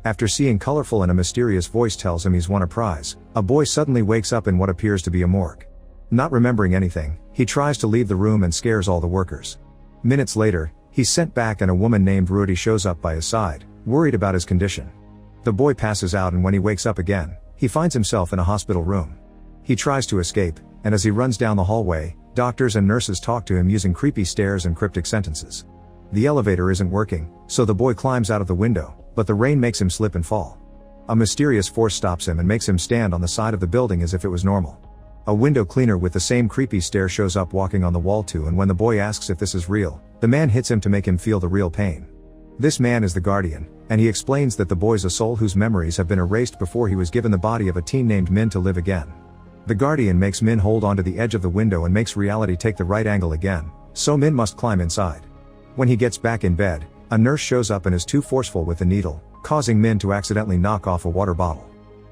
After seeing colorful and a mysterious voice tells him he's won a prize, a boy suddenly wakes up in what appears to be a morgue. Not remembering anything, he tries to leave the room and scares all the workers. Minutes later, he's sent back and a woman named Rudy shows up by his side, worried about his condition. The boy passes out, and when he wakes up again, he finds himself in a hospital room. He tries to escape, and as he runs down the hallway, doctors and nurses talk to him using creepy stares and cryptic sentences. The elevator isn't working, so the boy climbs out of the window, but the rain makes him slip and fall. A mysterious force stops him and makes him stand on the side of the building as if it was normal. A window cleaner with the same creepy stare shows up walking on the wall too, and when the boy asks if this is real, the man hits him to make him feel the real pain. This man is the Guardian, and he explains that the boy's a soul whose memories have been erased before he was given the body of a teen named Min to live again. The Guardian makes Min hold onto the edge of the window and makes reality take the right angle again, so Min must climb inside. When he gets back in bed, a nurse shows up and is too forceful with the needle, causing Min to accidentally knock off a water bottle.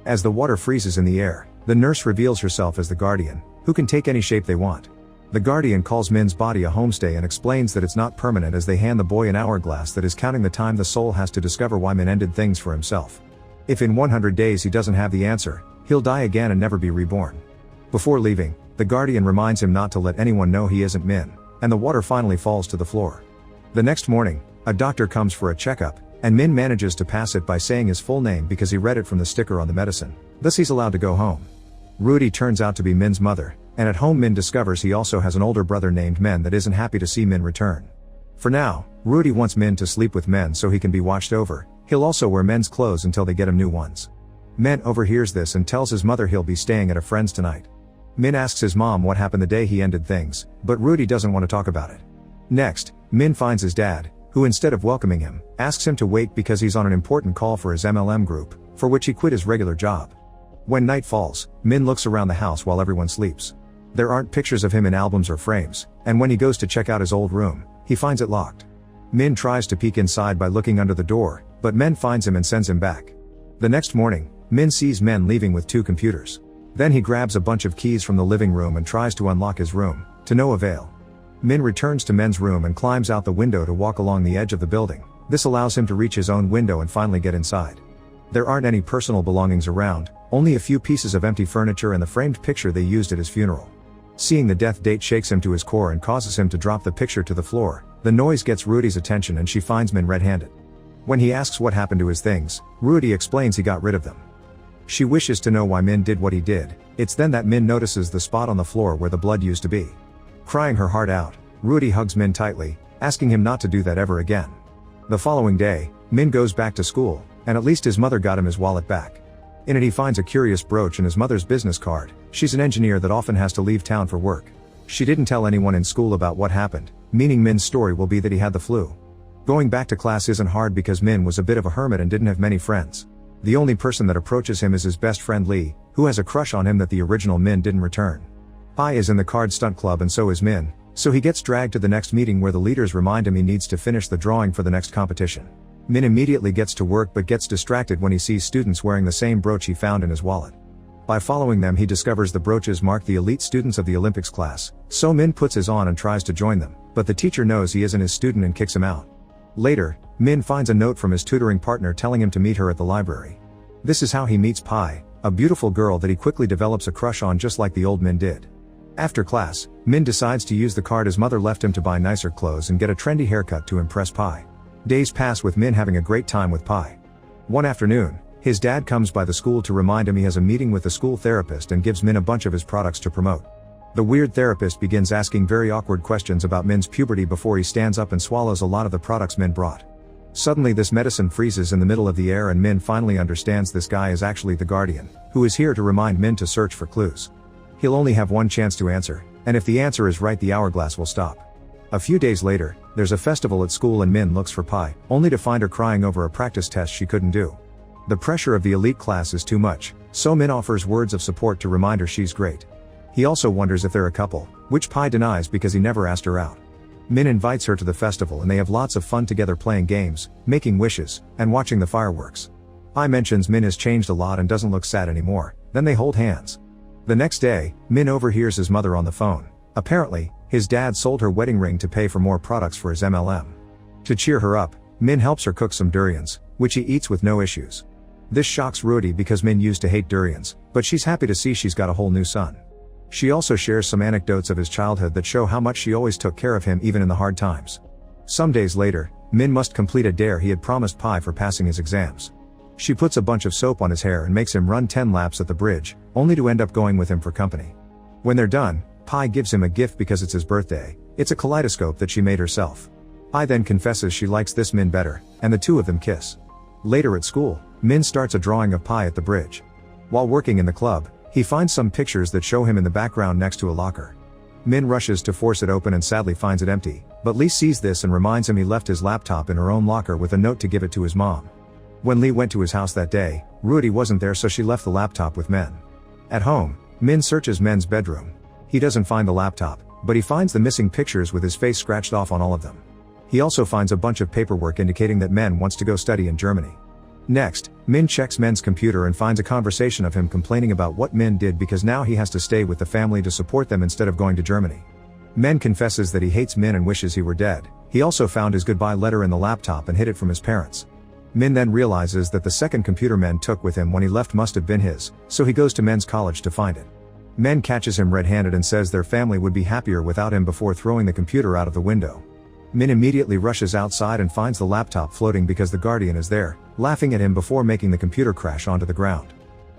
As the water freezes in the air, the nurse reveals herself as the Guardian, who can take any shape they want. The Guardian calls Min's body a homestay and explains that it's not permanent as they hand the boy an hourglass that is counting the time the soul has to discover why Min ended things for himself. If in 100 days he doesn't have the answer, he'll die again and never be reborn. Before leaving, the Guardian reminds him not to let anyone know he isn't Min, and the water finally falls to the floor. The next morning, a doctor comes for a checkup, and Min manages to pass it by saying his full name because he read it from the sticker on the medicine, thus he's allowed to go home. Rudy turns out to be Min's mother, and at home Min discovers he also has an older brother named Men that isn't happy to see Min return. For now, Rudy wants Men to sleep with Men so he can be watched over. He'll also wear Men's clothes until they get him new ones. Men overhears this and tells his mother he'll be staying at a friend's tonight. Min asks his mom what happened the day he ended things, but Rudy doesn't want to talk about it. Next, Min finds his dad, who instead of welcoming him, asks him to wait because he's on an important call for his MLM group, for which he quit his regular job. When night falls, Min looks around the house while everyone sleeps. There aren't pictures of him in albums or frames, and when he goes to check out his old room, he finds it locked. Min tries to peek inside by looking under the door, but Men finds him and sends him back. The next morning, Min sees Men leaving with 2 computers. Then he grabs a bunch of keys from the living room and tries to unlock his room, to no avail. Min returns to Men's room and climbs out the window to walk along the edge of the building. This allows him to reach his own window and finally get inside. There aren't any personal belongings around, only a few pieces of empty furniture and the framed picture they used at his funeral. Seeing the death date shakes him to his core and causes him to drop the picture to the floor. The noise gets Rudy's attention and she finds Min red-handed. When he asks what happened to his things, Rudy explains he got rid of them. She wishes to know why Min did what he did. It's then that Min notices the spot on the floor where the blood used to be. Crying her heart out, Rudy hugs Min tightly, asking him not to do that ever again. The following day, Min goes back to school, and at least his mother got him his wallet back. In it he finds a curious brooch and his mother's business card. She's an engineer that often has to leave town for work. She didn't tell anyone in school about what happened, meaning Min's story will be that he had the flu. Going back to class isn't hard because Min was a bit of a hermit and didn't have many friends. The only person that approaches him is his best friend Lee, who has a crush on him that the original Min didn't return. Pai is in the card stunt club and so is Min, so he gets dragged to the next meeting where the leaders remind him he needs to finish the drawing for the next competition. Min immediately gets to work but gets distracted when he sees students wearing the same brooch he found in his wallet. By following them he discovers the brooches mark the elite students of the Olympics class, so Min puts his on and tries to join them, but the teacher knows he isn't his student and kicks him out. Later, Min finds a note from his tutoring partner telling him to meet her at the library. This is how he meets Pai, a beautiful girl that he quickly develops a crush on just like the old Min did. After class, Min decides to use the card his mother left him to buy nicer clothes and get a trendy haircut to impress Pai. Days pass with Min having a great time with Pai. One afternoon, his dad comes by the school to remind him he has a meeting with the school therapist and gives Min a bunch of his products to promote. The weird therapist begins asking very awkward questions about Min's puberty before he stands up and swallows a lot of the products Min brought. Suddenly this medicine freezes in the middle of the air and Min finally understands this guy is actually the Guardian, who is here to remind Min to search for clues. He'll only have one chance to answer, and if the answer is right the hourglass will stop. A few days later, there's a festival at school and Min looks for Pai, only to find her crying over a practice test she couldn't do. The pressure of the elite class is too much, so Min offers words of support to remind her she's great. He also wonders if they're a couple, which Pai denies because he never asked her out. Min invites her to the festival and they have lots of fun together playing games, making wishes, and watching the fireworks. Pai mentions Min has changed a lot and doesn't look sad anymore, then they hold hands. The next day, Min overhears his mother on the phone. Apparently, his dad sold her wedding ring to pay for more products for his MLM. To cheer her up, Min helps her cook some durians, which he eats with no issues. This shocks Rudy because Min used to hate durians, but she's happy to see she's got a whole new son. She also shares some anecdotes of his childhood that show how much she always took care of him even in the hard times. Some days later, Min must complete a dare he had promised Pi for passing his exams. She puts a bunch of soap on his hair and makes him run 10 laps at the bridge, only to end up going with him for company. When they're done, Pi gives him a gift because it's his birthday. It's a kaleidoscope that she made herself. Pi then confesses she likes this Min better, and the two of them kiss. Later at school, Min starts a drawing of Pi at the bridge. While working in the club, he finds some pictures that show him in the background next to a locker. Min rushes to force it open and sadly finds it empty, but Lee sees this and reminds him he left his laptop in her own locker with a note to give it to his mom. When Lee went to his house that day, Rudy wasn't there, so she left the laptop with Men. At home, Min searches Men's bedroom. He doesn't find the laptop, but he finds the missing pictures with his face scratched off on all of them. He also finds a bunch of paperwork indicating that Men wants to go study in Germany. Next, Min checks Men's computer and finds a conversation of him complaining about what Min did because now he has to stay with the family to support them instead of going to Germany. Men confesses that he hates Min and wishes he were dead. He also found his goodbye letter in the laptop and hid it from his parents. Min then realizes that the second computer Men took with him when he left must have been his, so he goes to Men's college to find it. Men catches him red-handed and says their family would be happier without him before throwing the computer out of the window. Min immediately rushes outside and finds the laptop floating because the guardian is there, laughing at him before making the computer crash onto the ground.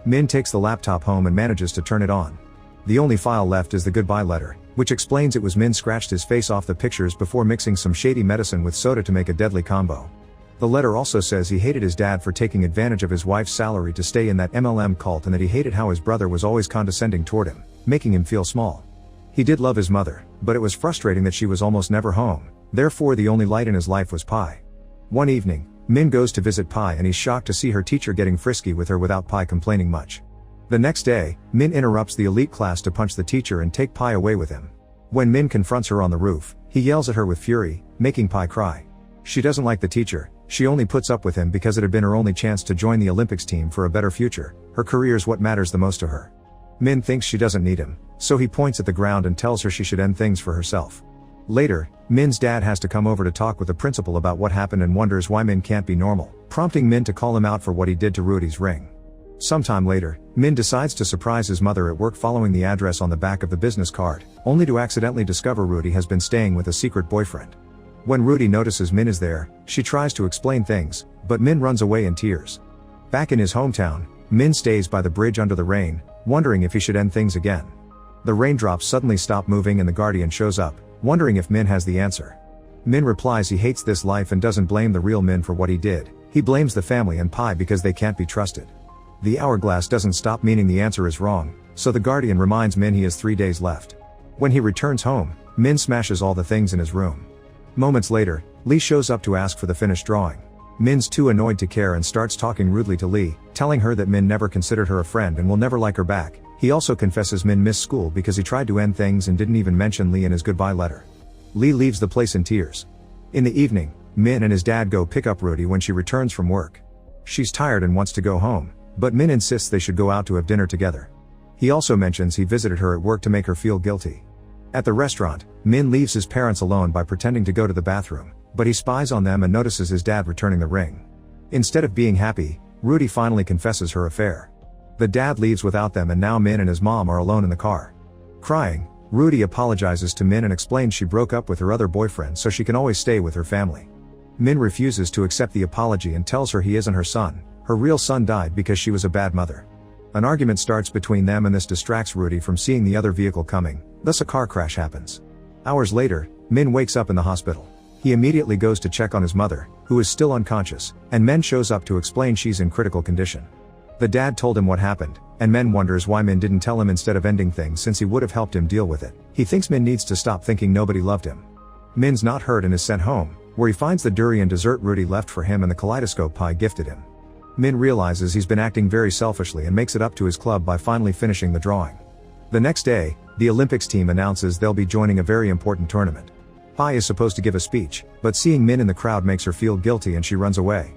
Min takes the laptop home and manages to turn it on. The only file left is the goodbye letter, which explains it was Min scratched his face off the pictures before mixing some shady medicine with soda to make a deadly combo. The letter also says he hated his dad for taking advantage of his wife's salary to stay in that MLM cult and that he hated how his brother was always condescending toward him, making him feel small. He did love his mother, but it was frustrating that she was almost never home. Therefore the only light in his life was Pi. One evening, Min goes to visit Pi and he's shocked to see her teacher getting frisky with her without Pi complaining much. The next day, Min interrupts the elite class to punch the teacher and take Pi away with him. When Min confronts her on the roof, he yells at her with fury, making Pi cry. She doesn't like the teacher, she only puts up with him because it had been her only chance to join the Olympics team for a better future. Her career's what matters the most to her. Min thinks she doesn't need him, so he points at the ground and tells her she should end things for herself. Later, Min's dad has to come over to talk with the principal about what happened and wonders why Min can't be normal, prompting Min to call him out for what he did to Rudy's ring. Sometime later, Min decides to surprise his mother at work following the address on the back of the business card, only to accidentally discover Rudy has been staying with a secret boyfriend. When Rudy notices Min is there, she tries to explain things, but Min runs away in tears. Back in his hometown, Min stays by the bridge under the rain, wondering if he should end things again. The raindrops suddenly stop moving and the guardian shows up, wondering if Min has the answer. Min replies he hates this life and doesn't blame the real Min for what he did. He blames the family and Pi because they can't be trusted. The hourglass doesn't stop, meaning the answer is wrong, so the guardian reminds Min he has 3 days left. When he returns home, Min smashes all the things in his room. Moments later, Lee shows up to ask for the finished drawing. Min's too annoyed to care and starts talking rudely to Lee, telling her that Min never considered her a friend and will never like her back. He also confesses Min missed school because he tried to end things and didn't even mention Lee in his goodbye letter. Lee leaves the place in tears. In the evening, Min and his dad go pick up Rudy when she returns from work. She's tired and wants to go home, but Min insists they should go out to have dinner together. He also mentions he visited her at work to make her feel guilty. At the restaurant, Min leaves his parents alone by pretending to go to the bathroom, but he spies on them and notices his dad returning the ring. Instead of being happy, Rudy finally confesses her affair. The dad leaves without them and now Min and his mom are alone in the car. Crying, Rudy apologizes to Min and explains she broke up with her other boyfriend so she can always stay with her family. Min refuses to accept the apology and tells her he isn't her son. Her real son died because she was a bad mother. An argument starts between them and this distracts Rudy from seeing the other vehicle coming, thus a car crash happens. Hours later, Min wakes up in the hospital. He immediately goes to check on his mother, who is still unconscious, and Min shows up to explain she's in critical condition. The dad told him what happened, and Min wonders why Min didn't tell him instead of ending things since he would have helped him deal with it. He thinks Min needs to stop thinking nobody loved him. Min's not hurt and is sent home, where he finds the durian dessert Rudy left for him and the kaleidoscope Pi gifted him. Min realizes he's been acting very selfishly and makes it up to his club by finally finishing the drawing. The next day, the Olympics team announces they'll be joining a very important tournament. Pi is supposed to give a speech, but seeing Min in the crowd makes her feel guilty and she runs away.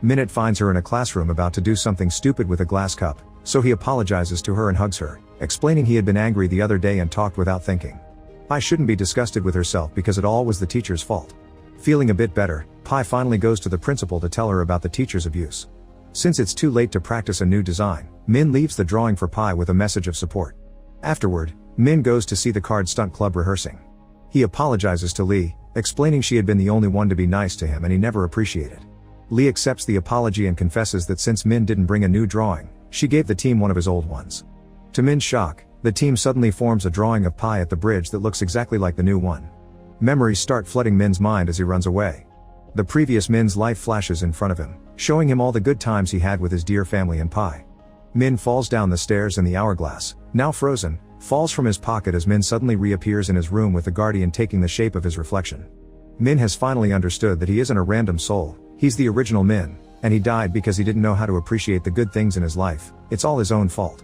Minute finds her in a classroom about to do something stupid with a glass cup, so he apologizes to her and hugs her, explaining he had been angry the other day and talked without thinking. Pi shouldn't be disgusted with herself because it all was the teacher's fault. Feeling a bit better, Pi finally goes to the principal to tell her about the teacher's abuse. Since it's too late to practice a new design, Min leaves the drawing for Pi with a message of support. Afterward, Min goes to see the card stunt club rehearsing. He apologizes to Lee, explaining she had been the only one to be nice to him and he never appreciated. Lee accepts the apology and confesses that since Min didn't bring a new drawing, she gave the team one of his old ones. To Min's shock, the team suddenly forms a drawing of Pi at the bridge that looks exactly like the new one. Memories start flooding Min's mind as he runs away. The previous Min's life flashes in front of him, showing him all the good times he had with his dear family and Pi. Min falls down the stairs and the hourglass, now frozen, falls from his pocket as Min suddenly reappears in his room with the Guardian taking the shape of his reflection. Min has finally understood that he isn't a random soul, he's the original Min, and he died because he didn't know how to appreciate the good things in his life. It's all his own fault.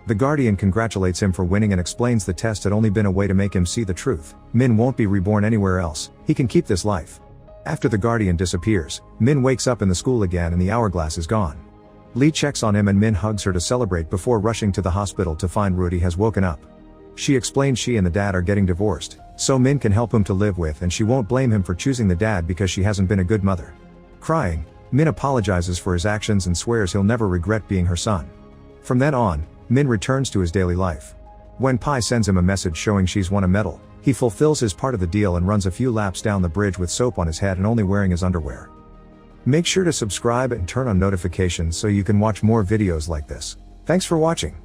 The Guardian congratulates him for winning and explains the test had only been a way to make him see the truth. Min won't be reborn anywhere else, he can keep this life. After the Guardian disappears, Min wakes up in the school again and the hourglass is gone. Lee checks on him and Min hugs her to celebrate before rushing to the hospital to find Rudy has woken up. She explains she and the dad are getting divorced, so Min can help him to live with and she won't blame him for choosing the dad because she hasn't been a good mother. Crying, Min apologizes for his actions and swears he'll never regret being her son. From then on, Min returns to his daily life. When Pi sends him a message showing she's won a medal, he fulfills his part of the deal and runs a few laps down the bridge with soap on his head and only wearing his underwear. Make sure to subscribe and turn on notifications so you can watch more videos like this. Thanks for watching.